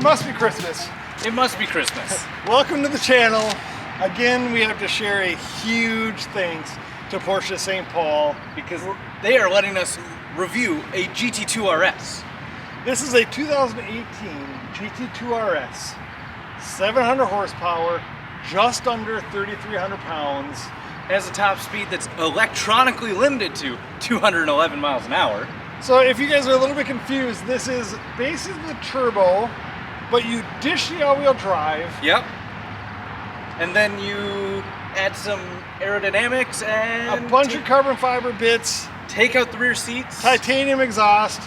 must be Christmas. It must be Christmas. Welcome to the channel. Again, we have to share a huge thanks to Porsche St. Paul because they are letting us review a GT2 RS. This is a 2018 GT2 RS, 700 horsepower, just under 3,300 pounds. Has a top speed that's electronically limited to 211 miles an hour. So if you guys are a little bit confused, this is basically the turbo, but you dish the all-wheel drive. Yep. And then you add some aerodynamics and a bunch of carbon fiber bits. Take out the rear seats. Titanium exhaust.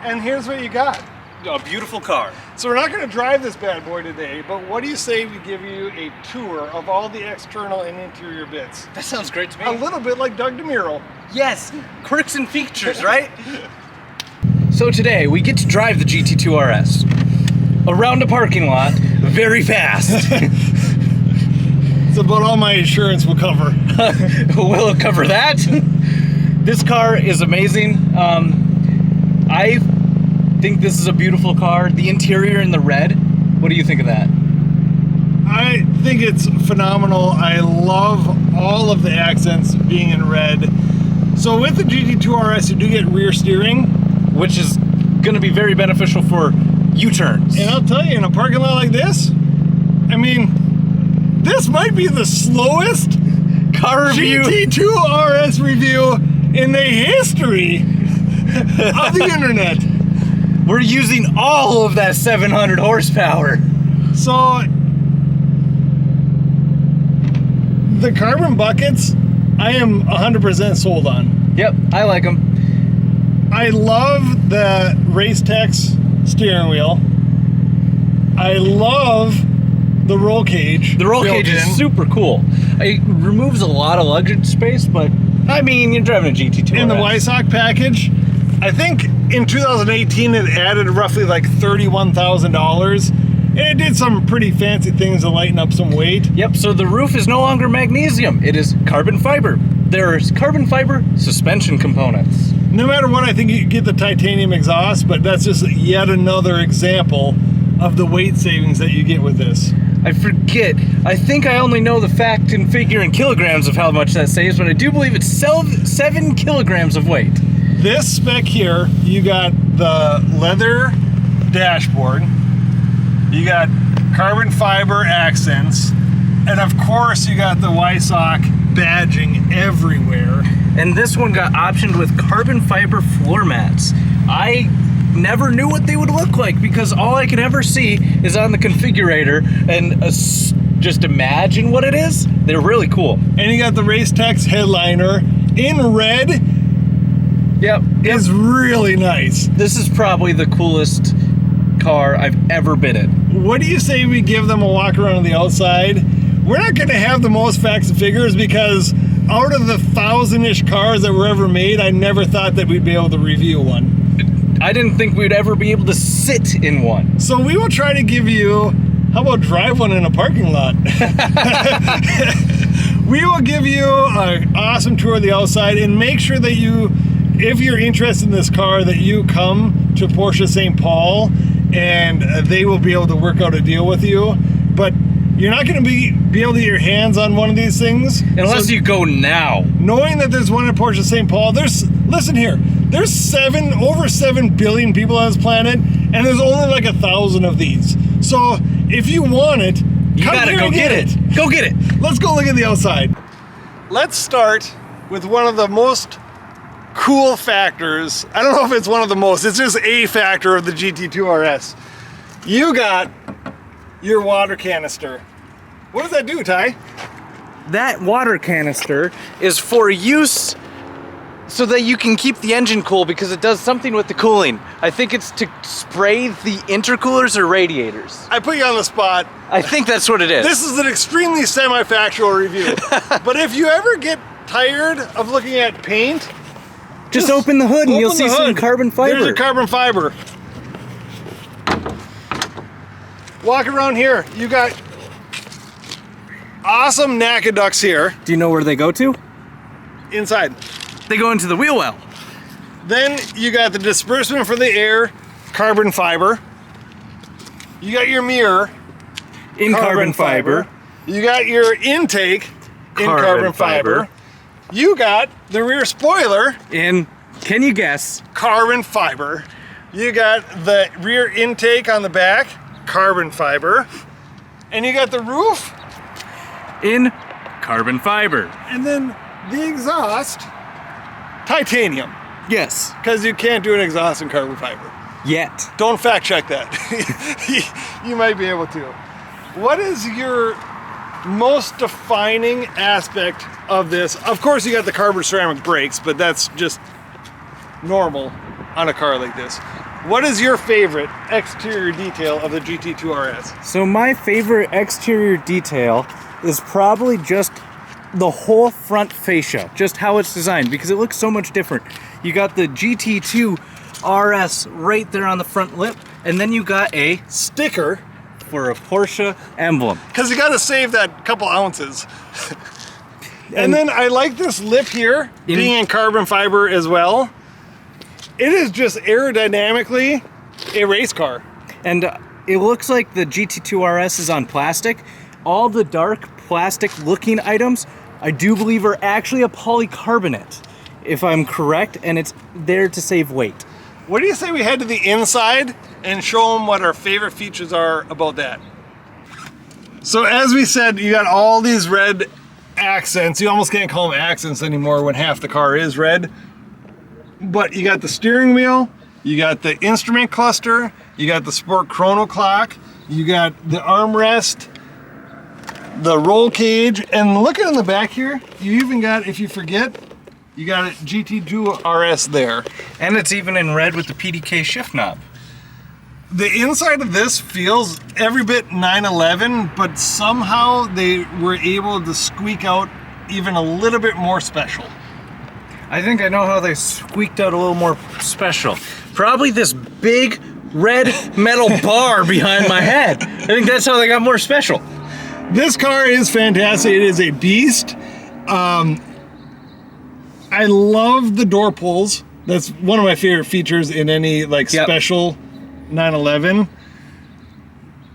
And here's what you got. A beautiful car. So we're not going to drive this bad boy today, but what do you say we give you a tour of all the external and interior bits? That sounds great to me. A little bit like Doug DeMuro. Yes, quirks and features, right? So today we get to drive the GT2 RS around a parking lot very fast. It's about all my insurance will cover. Will it cover that? This car is amazing. I think this is a beautiful car. The interior in the red, what do you think of that? I think it's phenomenal. I love all of the accents being in red. So with the GT2 RS, you do get rear steering, which is going to be very beneficial for U-turns. And I'll tell you, in a parking lot like this, I mean, this might be the slowest car review GT2 RS review in the history of the internet. We're using all of that 700 horsepower. So the carbon buckets, I am 100% sold on. Yep, I like them. I love the Racetex steering wheel. I love the roll cage. The roll cage is super cool. It removes a lot of luggage space, but I mean, you're driving a GT2 in RS. the Weissach package, I think in 2018 it added roughly like $31,000, and it did some pretty fancy things to lighten up some weight. Yep, so the roof is no longer magnesium, it is carbon fiber. There's carbon fiber suspension components. No matter what, I think you get the titanium exhaust, but that's just yet another example of the weight savings that you get with this. I forget. I think I only know the fact and figure in kilograms of how much that saves, but I do believe it's 7 kilograms of weight. This spec here, you got the leather dashboard, you got carbon fiber accents, and of course you got the Weissach badging everywhere. And this one got optioned with carbon fiber floor mats. I never knew what they would look like because all I can ever see is on the configurator, and just imagine what it is. They're really cool. And you got the Racetex headliner in red. Yep. It's really nice. This is probably the coolest car I've ever been in. What do you say we give them a walk around on the outside? We're not going to have the most facts and figures because out of the 1,000-ish cars that were ever made, I never thought that we'd be able to review one. I didn't think we'd ever be able to sit in one. So we will try to give you, how about drive one in a parking lot? We will give you an awesome tour of the outside, and make sure that you, if you're interested in this car, that you come to Porsche St. Paul and they will be able to work out a deal with you. But you're not going to be able to get your hands on one of these things unless you go now. Knowing that there's one at Porsche St. Paul, listen here, there's over 7 billion people on this planet, and there's only like 1,000 of these. So if you want it, you gotta go get it. Go get it. Let's go look at the outside. Let's start with one of the most cool factors. I don't know if it's one of the most, it's just a factor of the GT2 RS. You got your water canister. What does that do, Ty? That water canister is for use so that you can keep the engine cool because it does something with the cooling. I think it's to spray the intercoolers or radiators. I put you on the spot. I think that's what it is. This is an extremely semi-factual review. But if you ever get tired of looking at paint, just open the hood and you'll see some carbon fiber. There's your carbon fiber. Walk around here. You got awesome NACA ducts here. Do you know where they go to? Inside. They go into the wheel well. Then you got the disbursement for the air, carbon fiber. You got your mirror In carbon fiber. You got your intake in carbon fiber. You got the rear spoiler In, can you guess? carbon fiber. You got the rear intake on the back, carbon fiber. And you got the roof. In carbon fiber. And then the exhaust, titanium. Yes. Because you can't do an exhaust in carbon fiber. Yet. Don't fact check that. You might be able to. What is your most defining aspect of this? Of course you got the carbon ceramic brakes, but that's just normal on a car like this. What is your favorite exterior detail of the GT2 RS? So my favorite exterior detail is probably just the whole front fascia, just how it's designed, because it looks so much different. You got the GT2 RS right there on the front lip, and then you got a Sticker. for a Porsche emblem. Because you got to save that couple ounces. And then I like this lip here, being in carbon fiber as well. It is just aerodynamically a race car. And it looks like the GT2 RS is on plastic. All the dark plastic looking items, I do believe are actually a polycarbonate, if I'm correct, and it's there to save weight. What do you say we head to the inside and show them what our favorite features are about that? So as we said, you got all these red accents. You almost can't call them accents anymore when half the car is red. But you got the steering wheel, you got the instrument cluster, you got the sport chrono clock, you got the armrest, the roll cage, and look at in the back here, you even got, if you forget, you got a GT2 RS there. And it's even in red with the PDK shift knob. The inside of this feels every bit 911, but somehow they were able to squeak out even a little bit more special. I think I know how they squeaked out a little more special. Probably this big red metal bar behind my head. I think that's how they got more special. This car is fantastic. It is a beast. I love the door pulls. That's one of my favorite features in any special 911.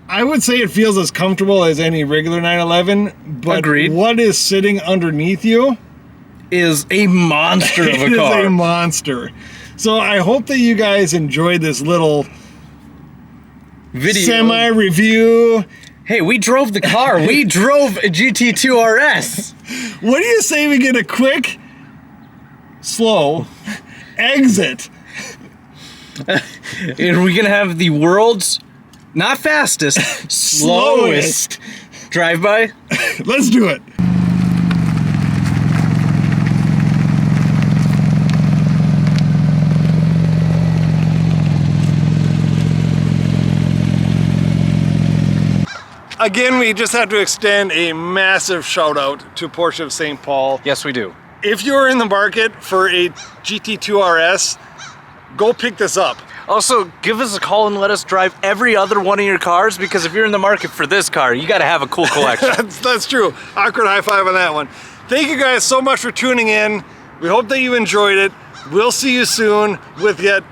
I would say it feels as comfortable as any regular 911, but Agreed. What is sitting underneath you Is a monster of a it car. is a monster. So I hope that you guys enjoyed this little Video. semi-review. Hey, we drove the car. We drove a GT2 RS. What do you say we get a quick, slow exit? And we're gonna have the world's not fastest, slowest drive-by. Let's do it. Again, we just have to extend a massive shout out to Porsche of St. Paul. Yes, we do. If you're in the market for a GT2 RS, go pick this up. Also, give us a call and let us drive every other one of your cars, because if you're in the market for this car, you got to have a cool collection. That's true. Awkward high five on that one. Thank you guys so much for tuning in. We hope that you enjoyed it. We'll see you soon with yet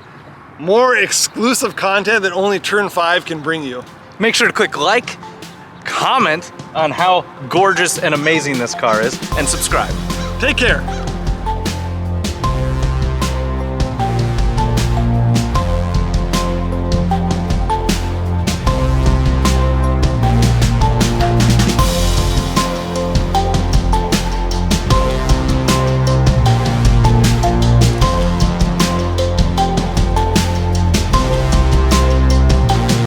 more exclusive content that only Turn 5 can bring you. Make sure to click like, comment on how gorgeous and amazing this car is, and subscribe. Take care.